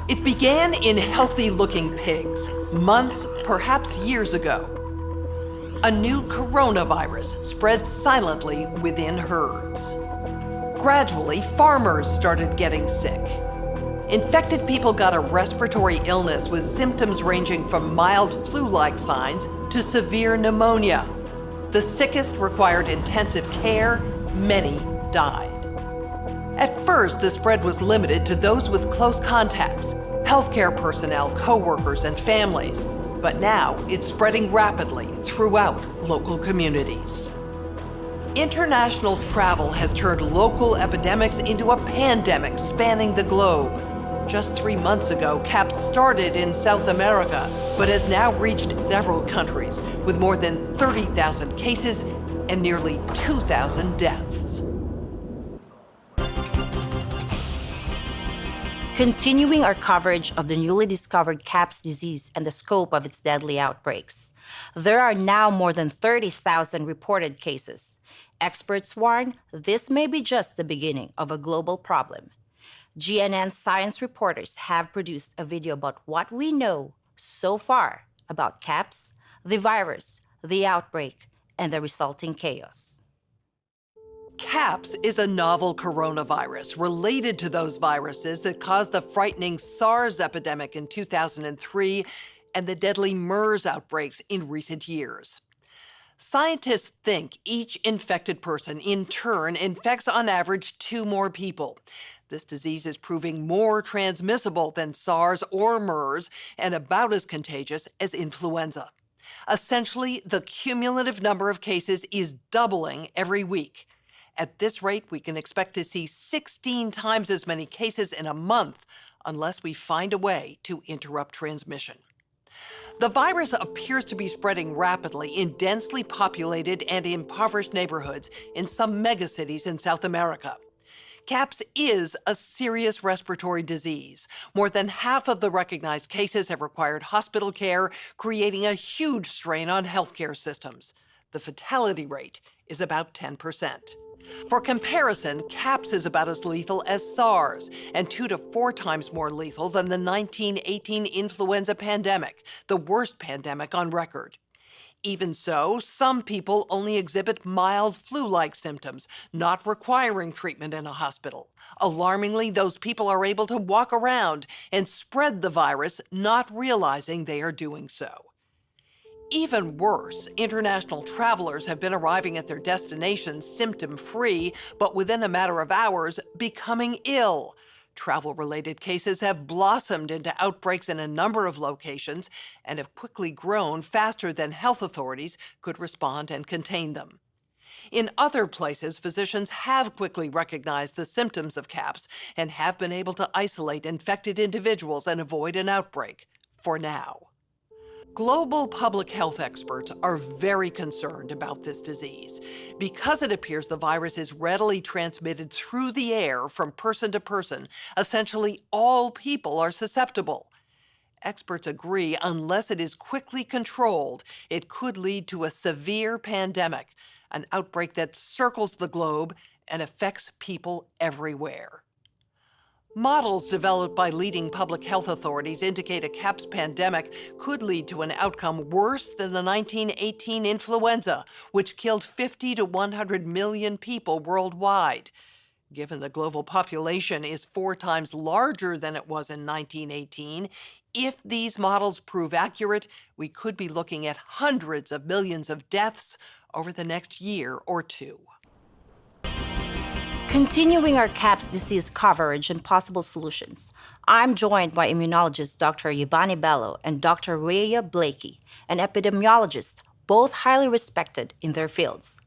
It began in healthy-looking pigs, months, perhaps years ago. A new coronavirus spread silently within herds. Gradually, farmers started getting sick. Infected people got a respiratory illness with symptoms ranging from mild flu-like signs to severe pneumonia. The sickest required intensive care. Many died. At first, the spread was limited to those with close contacts, healthcare personnel, co-workers, and families. But now it's spreading rapidly throughout local communities. International travel has turned local epidemics into a pandemic spanning the globe. Just 3 months ago, CAPS started in South America, but has now reached several countries with more than 30,000 cases and nearly 2,000 deaths. Continuing our coverage of the newly discovered CAPS disease and the scope of its deadly outbreaks, there are now more than 30,000 reported cases. Experts warn this may be just the beginning of a global problem. GNN science reporters have produced a video about what we know so far about CAPS, the virus, the outbreak, and the resulting chaos. CAPS is a novel coronavirus related to those viruses that caused the frightening SARS epidemic in 2003 and the deadly MERS outbreaks in recent years. Scientists think each infected person in turn infects on average 2 more people. This disease is proving more transmissible than SARS or MERS and about as contagious as influenza. Essentially, the cumulative number of cases is doubling every week. At this rate, we can expect to see 16 times as many cases in a month unless we find a way to interrupt transmission. The virus appears to be spreading rapidly in densely populated and impoverished neighborhoods in some megacities in South America. CAPS is a serious respiratory disease. More than half of the recognized cases have required hospital care, creating a huge strain on healthcare systems. The fatality rate is about 10%. For comparison, CAPS is about as lethal as SARS and 2 to 4 times more lethal than the 1918 influenza pandemic, the worst pandemic on record. Even so, some people only exhibit mild flu-like symptoms, not requiring treatment in a hospital. Alarmingly, those people are able to walk around and spread the virus, not realizing they are doing so. Even worse, international travelers have been arriving at their destinations symptom-free, but within a matter of hours, becoming ill. Travel-related cases have blossomed into outbreaks in a number of locations and have quickly grown faster than health authorities could respond and contain them. In other places, physicians have quickly recognized the symptoms of CAPS and have been able to isolate infected individuals and avoid an outbreak, for now. Global public health experts are very concerned about this disease because it appears the virus is readily transmitted through the air from person to person. Essentially, all people are susceptible. Experts agree unless it is quickly controlled, it could lead to a severe pandemic, an outbreak that circles the globe and affects people everywhere. Models developed by leading public health authorities indicate a CAPS pandemic could lead to an outcome worse than the 1918 influenza, which killed 50 to 100 million people worldwide. Given the global population is 4 times larger than it was in 1918, if these models prove accurate, we could be looking at hundreds of millions of deaths over the next year or 2. Continuing our CAPS disease coverage and possible solutions, I'm joined by immunologist Dr. Yvonne Bello and Dr. Rhea Blakey, an epidemiologist, both highly respected in their fields.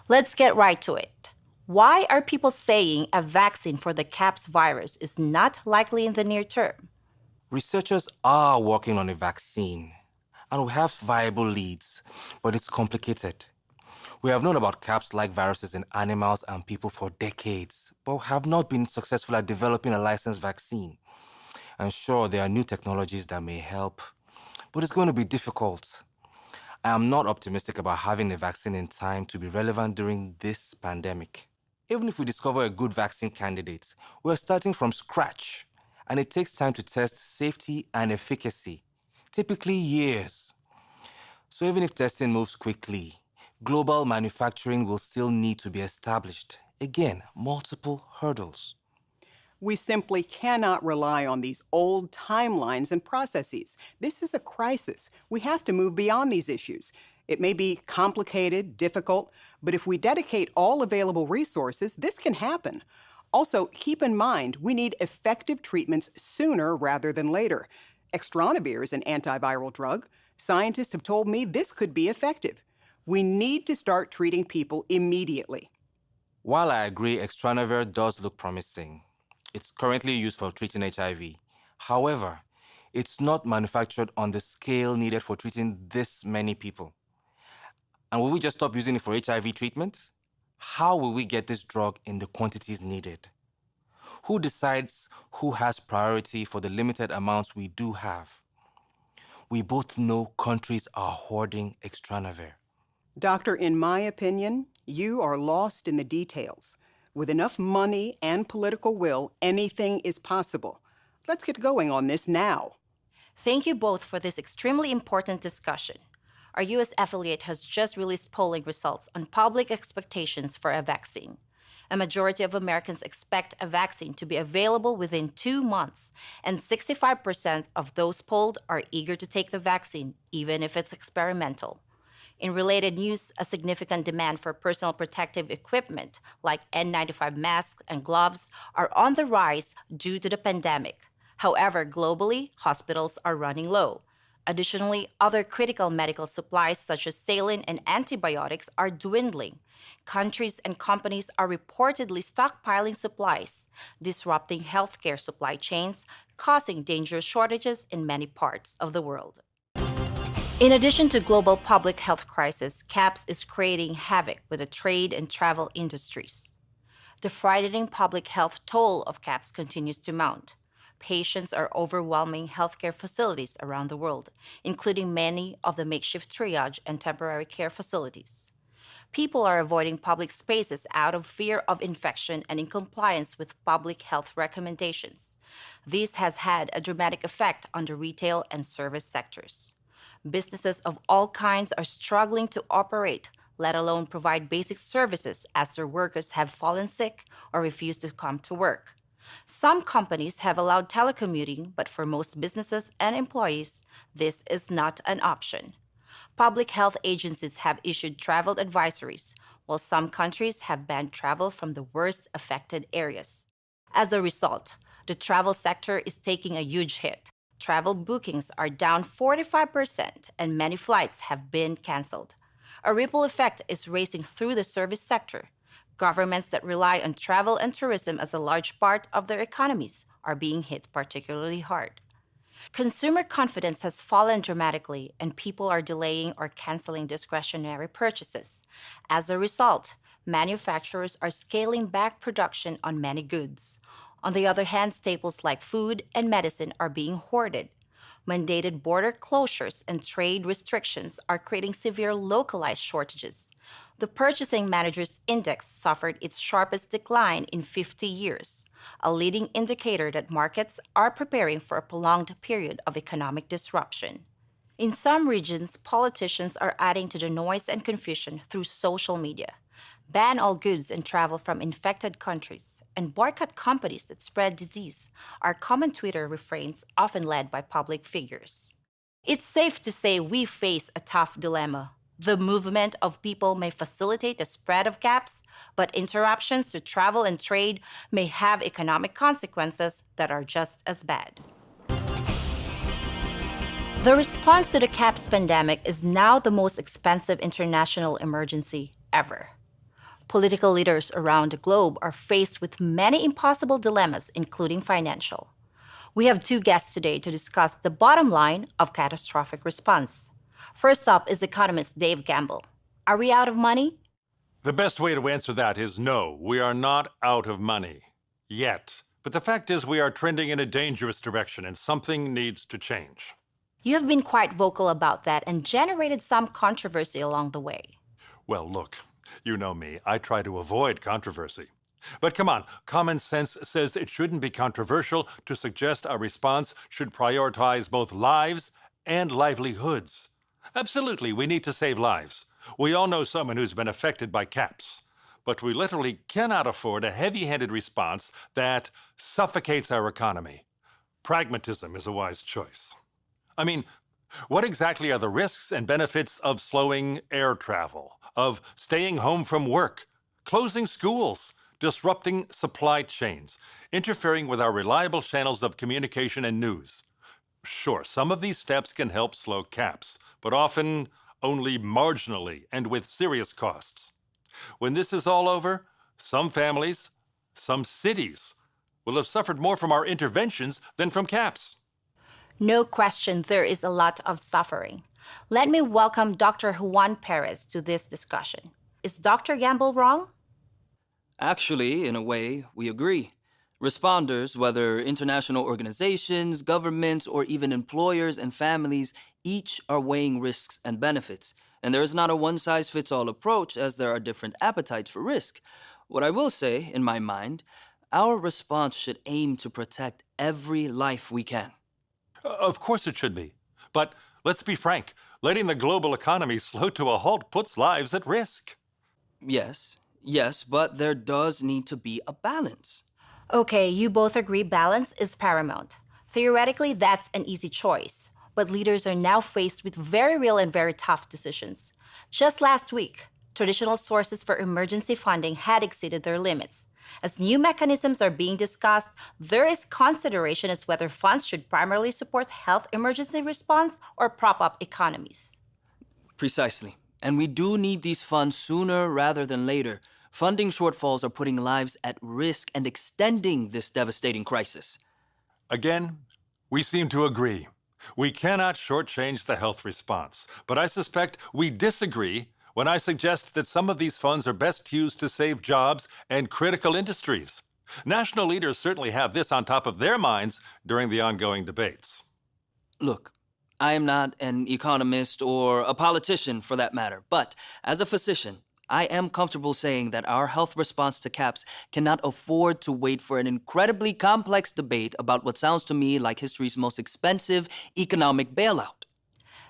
Let's get right to it. Why are people saying a vaccine for the CAPS virus is not likely in the near term? Researchers are working on a vaccine, and we have viable leads, but it's complicated. We have known about CAPS-like viruses in animals and people for decades, but have not been successful at developing a licensed vaccine. And sure, there are new technologies that may help, but it's going to be difficult. I am not optimistic about having a vaccine in time to be relevant during this pandemic. Even if we discover a good vaccine candidate, we're starting from scratch. and it takes time to test safety and efficacy, typically years. So even if testing moves quickly, global manufacturing will still need to be established. Again, multiple hurdles. We simply cannot rely on these old timelines and processes. This is a crisis. We have to move beyond these issues. It may be complicated, difficult, but if we dedicate all available resources, this can happen. Also, keep in mind, we need effective treatments sooner rather than later. Extranavir is an antiviral drug. Scientists have told me this could be effective. We need to start treating people immediately. While I agree Extranavir does look promising, it's currently used for treating HIV. However, it's not manufactured on the scale needed for treating this many people. And will we just stop using it for HIV treatment? How will we get this drug in the quantities needed? Who decides who has priority for the limited amounts we do have? We both know countries are hoarding Extranavir. Doctor, in my opinion, you are lost in the details. With enough money and political will, anything is possible. Let's get going on this now. Thank you both for this extremely important discussion. Our U.S. affiliate has just released polling results on public expectations for a vaccine. A majority of Americans expect a vaccine to be available within 2 months, and 65% of those polled are eager to take the vaccine, even if it's experimental. In related news, a significant demand for personal protective equipment like N95 masks and gloves are on the rise due to the pandemic. However, globally, hospitals are running low. Additionally, other critical medical supplies such as saline and antibiotics are dwindling. Countries and companies are reportedly stockpiling supplies, disrupting healthcare supply chains, causing dangerous shortages in many parts of the world. In addition to global public health crisis, CAPS is creating havoc with the trade and travel industries. The frightening public health toll of CAPS continues to mount. Patients are overwhelming healthcare facilities around the world, including many of the makeshift triage and temporary care facilities. People are avoiding public spaces out of fear of infection and in compliance with public health recommendations. This has had a dramatic effect on the retail and service sectors. Businesses of all kinds are struggling to operate, let alone provide basic services as their workers have fallen sick or refuse to come to work. Some companies have allowed telecommuting, but for most businesses and employees, this is not an option. Public health agencies have issued travel advisories, while some countries have banned travel from the worst affected areas. As a result, the travel sector is taking a huge hit. Travel bookings are down 45%, and many flights have been canceled. A ripple effect is racing through the service sector. Governments that rely on travel and tourism as a large part of their economies are being hit particularly hard. Consumer confidence has fallen dramatically, and people are delaying or canceling discretionary purchases. As a result, manufacturers are scaling back production on many goods. On the other hand, staples like food and medicine are being hoarded. Mandated border closures and trade restrictions are creating severe localized shortages. The Purchasing Managers' Index suffered its sharpest decline in 50 years, a leading indicator that markets are preparing for a prolonged period of economic disruption. In some regions, politicians are adding to the noise and confusion through social media. Ban all goods and travel from infected countries, and boycott companies that spread disease are common Twitter refrains often led by public figures. It's safe to say we face a tough dilemma. The movement of people may facilitate the spread of CAPS, but interruptions to travel and trade may have economic consequences that are just as bad. The response to the CAPS pandemic is now the most expensive international emergency ever. Political leaders around the globe are faced with many impossible dilemmas, including financial. We have 2 guests today to discuss the bottom line of catastrophic response. First up is economist Dave Gamble. Are we out of money? The best way to answer that is no, we are not out of money. Yet. But the fact is we are trending in a dangerous direction and something needs to change. You have been quite vocal about that and generated some controversy along the way. Well, look, you know me. I try to avoid controversy. But come on, common sense says it shouldn't be controversial to suggest our response should prioritize both lives and livelihoods. Absolutely, we need to save lives. We all know someone who's been affected by CAPS. But we literally cannot afford a heavy-handed response that suffocates our economy. Pragmatism is a wise choice. I mean, what exactly are the risks and benefits of slowing air travel, of staying home from work, closing schools, disrupting supply chains, interfering with our reliable channels of communication and news? Sure, some of these steps can help slow CAPS, but often only marginally and with serious costs. When this is all over, some families, some cities will have suffered more from our interventions than from CAPS. No question, there is a lot of suffering. Let me welcome Dr. Juan Perez to this discussion. Is Dr. Gamble wrong? Actually, in a way, we agree. Responders, whether international organizations, governments, or even employers and families, each are weighing risks and benefits. And there is not a one-size-fits-all approach, as there are different appetites for risk. What I will say, in my mind, our response should aim to protect every life we can. Of course it should be. But let's be frank, letting the global economy slow to a halt puts lives at risk. Yes, but there does need to be a balance. Okay, you both agree balance is paramount. Theoretically, that's an easy choice. But leaders are now faced with very real and very tough decisions. Just last week, traditional sources for emergency funding had exceeded their limits. As new mechanisms are being discussed, there is consideration as whether funds should primarily support health emergency response or prop up economies. Precisely. And we do need these funds sooner rather than later. Funding shortfalls are putting lives at risk and extending this devastating crisis. Again, we seem to agree. We cannot shortchange the health response, but I suspect we disagree when I suggest that some of these funds are best used to save jobs and critical industries. National leaders certainly have this on top of their minds during the ongoing debates. Look, I am not an economist or a politician for that matter, but as a physician, I am comfortable saying that our health response to CAPS cannot afford to wait for an incredibly complex debate about what sounds to me like history's most expensive economic bailout.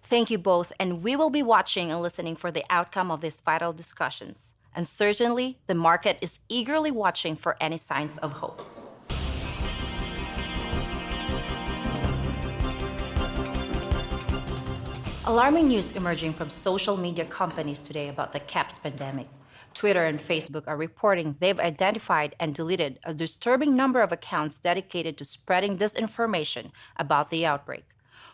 Thank you both, and we will be watching and listening for the outcome of these vital discussions. And certainly, the market is eagerly watching for any signs of hope. Alarming news emerging from social media companies today about the CAPS pandemic. Twitter and Facebook are reporting they've identified and deleted a disturbing number of accounts dedicated to spreading disinformation about the outbreak.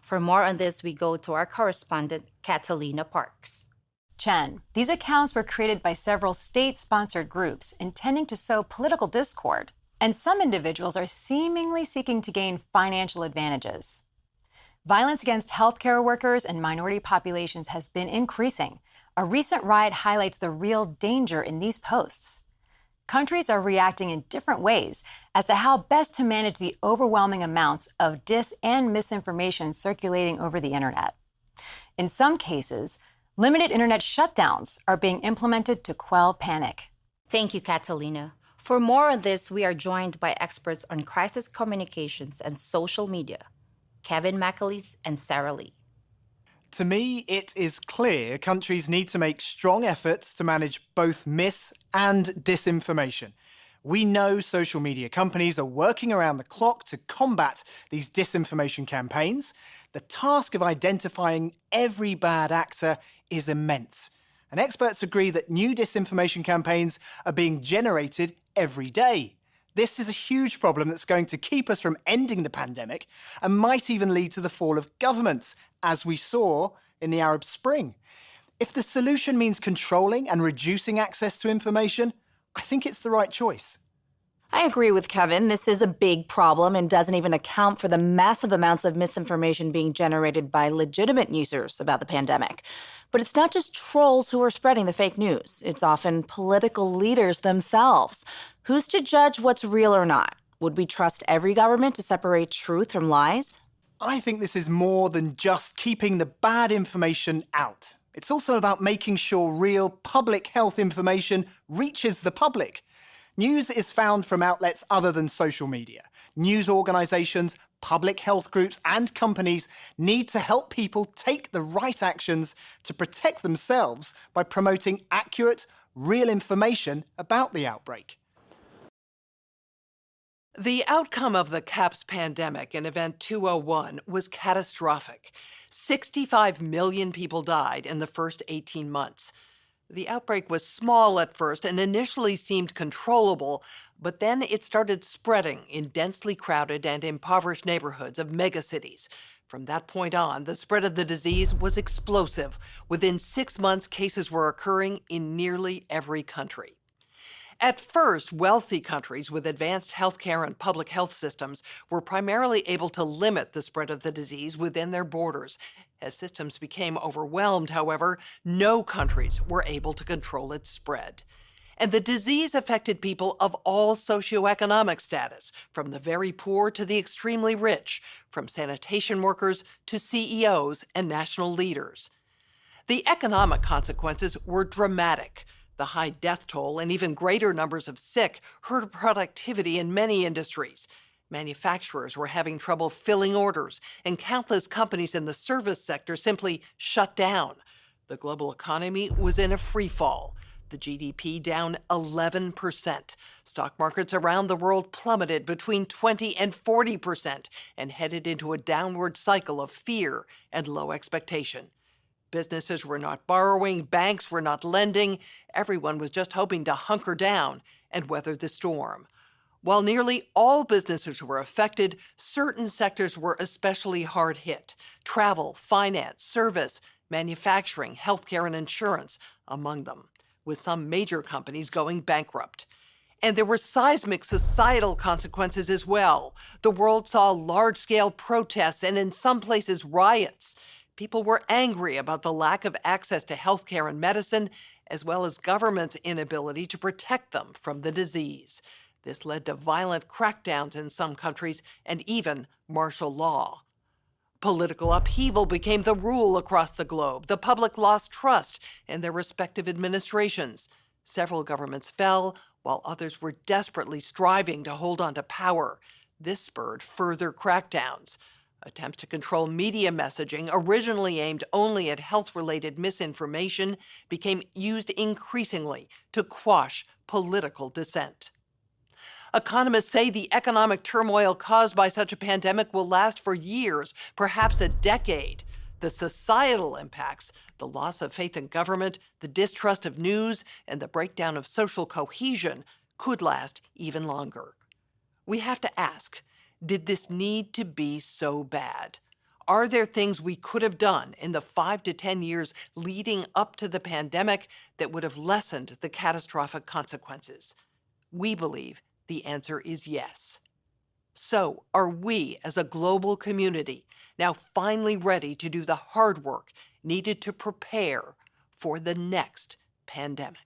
For more on this, we go to our correspondent, Catalina Parks. Chen, these accounts were created by several state-sponsored groups intending to sow political discord, and some individuals are seemingly seeking to gain financial advantages. Violence against healthcare workers and minority populations has been increasing. A recent riot highlights the real danger in these posts. Countries are reacting in different ways as to how best to manage the overwhelming amounts of dis and misinformation circulating over the internet. In some cases, limited internet shutdowns are being implemented to quell panic. Thank you, Catalina. For more on this, we are joined by experts on crisis communications and social media, Kevin McAleese and Sarah Lee. To me, it is clear countries need to make strong efforts to manage both mis- and disinformation. We know social media companies are working around the clock to combat these disinformation campaigns. The task of identifying every bad actor is immense. And experts agree that new disinformation campaigns are being generated every day. This is a huge problem that's going to keep us from ending the pandemic and might even lead to the fall of governments, as we saw in the Arab Spring. If the solution means controlling and reducing access to information, I think it's the right choice. I agree with Kevin. This is a big problem and doesn't even account for the massive amounts of misinformation being generated by legitimate users about the pandemic. But it's not just trolls who are spreading the fake news. It's often political leaders themselves. Who's to judge what's real or not? Would we trust every government to separate truth from lies? I think this is more than just keeping the bad information out. It's also about making sure real public health information reaches the public. News is found from outlets other than social media. News organizations, public health groups, and companies need to help people take the right actions to protect themselves by promoting accurate, real information about the outbreak. The outcome of the CAPS pandemic in Event 201 was catastrophic. 65 million people died in the first 18 months. The outbreak was small at first and initially seemed controllable, but then it started spreading in densely crowded and impoverished neighborhoods of megacities. From that point on, the spread of the disease was explosive. Within 6 months, cases were occurring in nearly every country. At first, wealthy countries with advanced healthcare and public health systems were primarily able to limit the spread of the disease within their borders. As systems became overwhelmed, however, no countries were able to control its spread. And the disease affected people of all socioeconomic status, from the very poor to the extremely rich, from sanitation workers to CEOs and national leaders. The economic consequences were dramatic. The high death toll and even greater numbers of sick hurt productivity in many industries. Manufacturers were having trouble filling orders, and countless companies in the service sector simply shut down. The global economy was in a free fall. The GDP down 11%. Stock markets around the world plummeted between 20 and 40% and headed into a downward cycle of fear and low expectation. Businesses were not borrowing, banks were not lending. Everyone was just hoping to hunker down and weather the storm. While nearly all businesses were affected, certain sectors were especially hard hit. Travel, finance, service, manufacturing, healthcare, and insurance among them, with some major companies going bankrupt. And there were seismic societal consequences as well. The world saw large-scale protests and in some places riots. People were angry about the lack of access to healthcare and medicine, as well as government's inability to protect them from the disease. This led to violent crackdowns in some countries and even martial law. Political upheaval became the rule across the globe. The public lost trust in their respective administrations. Several governments fell, while others were desperately striving to hold on to power. This spurred further crackdowns. Attempts to control media messaging, originally aimed only at health-related misinformation, became used increasingly to quash political dissent. Economists say the economic turmoil caused by such a pandemic will last for years, perhaps a decade. The societal impacts, the loss of faith in government, the distrust of news, and the breakdown of social cohesion could last even longer. We have to ask, did this need to be so bad? Are there things we could have done in the 5 to 10 years leading up to the pandemic that would have lessened the catastrophic consequences? We believe the answer is yes. So, are we as a global community now finally ready to do the hard work needed to prepare for the next pandemic?